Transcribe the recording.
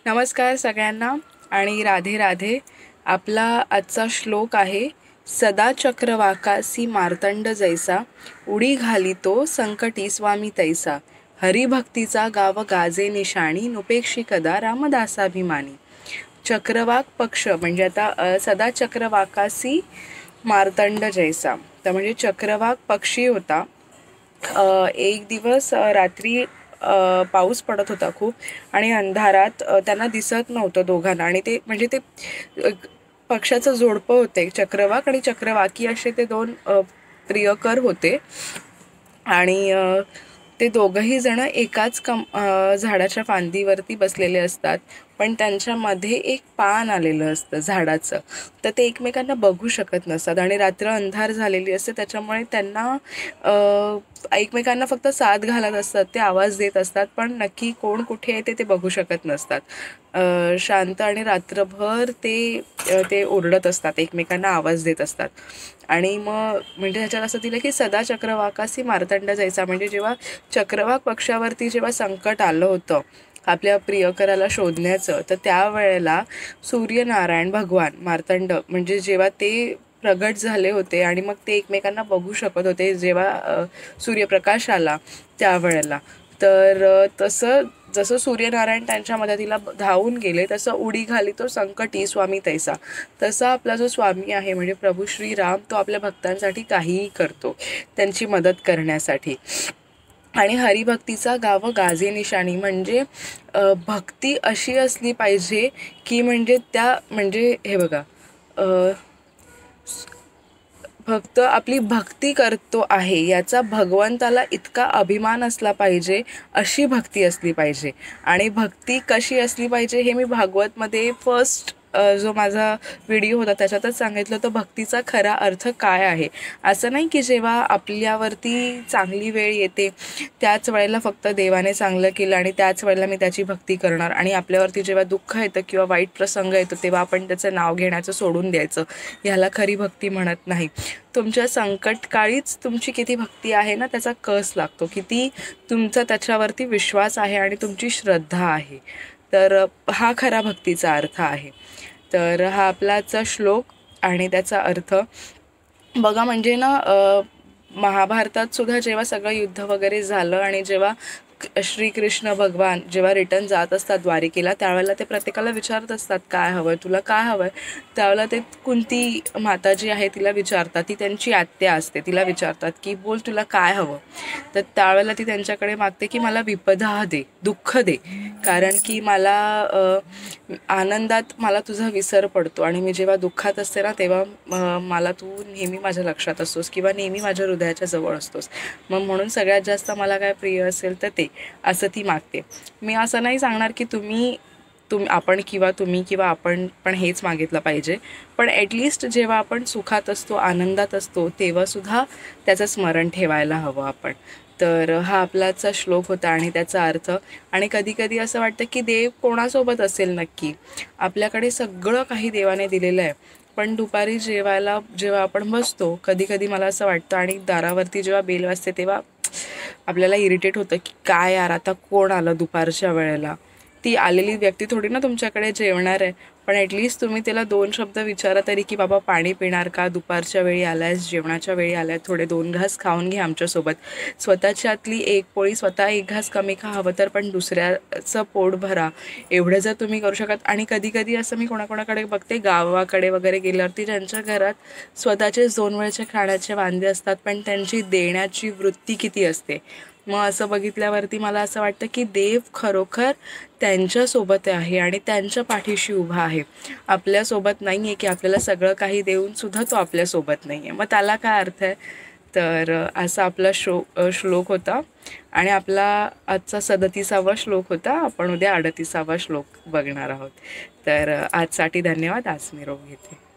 नमस्कार सगळ्यांना आणि राधे राधे। आपला आजचा श्लोक आहे, सदा चक्रवाकासी मार्तंड जैसा, उडी घालितो संकटी स्वामी तैसा, हरिभक्तीचा गाव गाजे निशाणी, नुपेक्षी कदा रामदासाभिमानी। चक्रवाक पक्ष म्हणजे आता सदा चक्रवाकासी मार्तंड जैसा, तर म्हणजे चक्रवाक पक्षी होता। एक दिवस रात्री पाऊस पडत होता खूप आणि अंधारात त्यांना दिसत नव्हतं दोघांना, आणि ते म्हणजे ते पक्षाचं जोडपं होते, चक्रवाक आणि चक्रवाकी असे ते दोन प्रियकर होते। आणि ते दोघंही जण एकाच झाडाच्या फांदीवरती बसलेले असतात, पण त्यांच्यामध्ये एक पान आलेलं असतं झाडाचं, तर ते एकमेकांना बघू शकत नसतात आणि रात्र अंधार झालेली असते, त्याच्यामुळे त्यांना एकमेकांना फक्त साथ घालत असतात, ते आवाज देत असतात, पण नक्की कोण कुठे आहे ते बघू शकत नसतात। शांत आणि रात्रभर ते ओरडत असतात, एकमेकांना आवाज देत असतात। आणि मग म्हणजे ह्याच्यात असं दिलं की सदा चक्रवाकासी मार्तंड जायचा, म्हणजे जेव्हा चक्रवाक पक्षावरती जेव्हा संकट आलं होतं आपल्या प्रियकराला शोधण्याचं, तर त्यावेळेला सूर्यनारायण भगवान मार्तंड म्हणजे जेव्हा ते प्रगट झाले होते आणि मग ते एकमेकांना बघू शकत होते जेव्हा सूर्यप्रकाश आला त्यावेळेला, तर तसं जसं सूर्यनारायण त्यांच्या मदतीला धावून गेले, तसं उडी घालितो संकटी स्वामी तैसा, तसा आपला जो स्वामी आहे म्हणजे प्रभू श्रीराम, तो आपल्या भक्तांसाठी काहीही करतो त्यांची मदत करण्यासाठी। आणि हरिभक्तीचा गाव गाजे निशाणी म्हणजे भक्ती अशी असली पाहिजे की म्हणजे त्या म्हणजे हे बघा, फक्त आपली भक्ती करतो आहे याचा भगवंताला इतका अभिमान असला पाहिजे, अशी भक्ती असली पाहिजे। आणि भक्ती कशी असली पाहिजे हे मी भागवतमध्ये फर्स्ट जो माझा व्हिडिओ होता त्याच्यातच सांगितलं होतं, भक्तीचा खरा अर्थ काय आहे। असं नाही की जेव्हा आपल्यावरती चांगली वेळ येते त्याच वेळेला फक्त देवाने चांगलं केलं आणि त्याच वेळेला मी त्याची भक्ती करणार, आणि आपल्यावरती जेव्हा दुःख येतं किंवा वाईट प्रसंग येतो तेव्हा आपण त्याचं नाव घेण्याचं सोडून द्यायचं, ह्याला खरी भक्ती म्हणत नाही। तुमच्या संकटकाळीच तुमची किती भक्ती आहे ना त्याचा कस लागतो, किती तुमचा त्याच्यावरती विश्वास आहे आणि तुमची श्रद्धा आहे, तर हा खरा भक्तीचा अर्थ आहे। तर हा आपलाचा श्लोक आणि त्याचा अर्थ बघा, म्हणजे ना महाभारतात सुद्धा जेव्हा सगळं युद्ध वगैरे झालं आणि जेव्हा श्रीकृष्ण भगवान जेव्हा रिटर्न जात असतात द्वारिकेला, त्यावेळेला ते प्रत्येकाला विचारत असतात काय हवंय तुला, काय हवंय। त्यावेळेला ते कुंती माता जी आहे तिला विचारतात, ती त्यांची आत्या असते, तिला विचारतात की बोल तुला काय हवं, तर त्यावेळेला ती त्यांच्याकडे मागते की मला विपदा दे, दुःख दे, कारण की मला आनंदात मला तुझा विसर पडतो आणि मी जेव्हा दुःखात असते ना तेव्हा मला तू नेहमी माझ्या लक्षात असतोस किंवा नेहमी माझ्या हृदयाच्या जवळ असतोस, मग म्हणून सगळ्यात जास्त मला काय प्रिय असेल तर ते, असं ती मागते। मी असं नाही सांगणार की आपण पण हेच मागितलं पाहिजे, पण ॲटलिस्ट जेव्हा आपण सुखात असतो, आनंदात असतो, तेव्हासुद्धा त्याचं स्मरण ठेवायला हवं आपण। तर हा आपलाचा श्लोक होता आणि त्याचा अर्थ। आणि कधी कधी असं वाटतं की देव कोणासोबत असेल नक्की, आपल्याकडे सगळं काही देवाने दिलेलं आहे, पण दुपारी जेव्हा आपण बसतो कधी कधी मला असं वाटतं, आणि दारावरती जेव्हा बेल वाजते तेव्हा आपल्याला इरिटेट होतं की काय यार आता कोण आलं दुपारच्या वेळेला, ती आलेली व्यक्ती थोडी ना तुमच्याकडे जेवणार आहे, पण ॲटलिस्ट तुम्ही त्याला 2 शब्द विचारा तरी की बाबा पाणी पिणार का, दुपारच्या वेळी आलायस, जेवणाच्या वेळी आलाय, थोडे 2 घास खाऊन घे आमच्यासोबत। स्वतःची आतली एक पोळी स्वतः 1 घास कमी खा हवं तर, पण दुसऱ्याचं पोट भरा, एवढं जर तुम्ही करू शकत। आणि कधी कधी असं मी कोणाकोणाकडे बघते गावाकडे वगैरे गेल्यावरती ज्यांच्या घरात स्वतःचेच 2 वेळचे खाण्याचे वांदे असतात, पण त्यांची देण्याची वृत्ती किती असते। मग असं बघितल्यावरती मला असं वाटतं की देव खरोखर त्यांच्यासोबत आहे आणि त्यांच्या पाठीशी उभा आहे, आपल्यासोबत नाही आहे की आपल्याला सगळं काही देऊनसुद्धा तो आपल्यासोबत नाही आहे, मग त्याला काय अर्थ आहे। तर असा आपला श्लोक होता आणि आपला आजचा 37वा श्लोक होता। आपण उद्या 38वा श्लोक बघणार आहोत। तर आजसाठी धन्यवाद। आज निरोप घेते।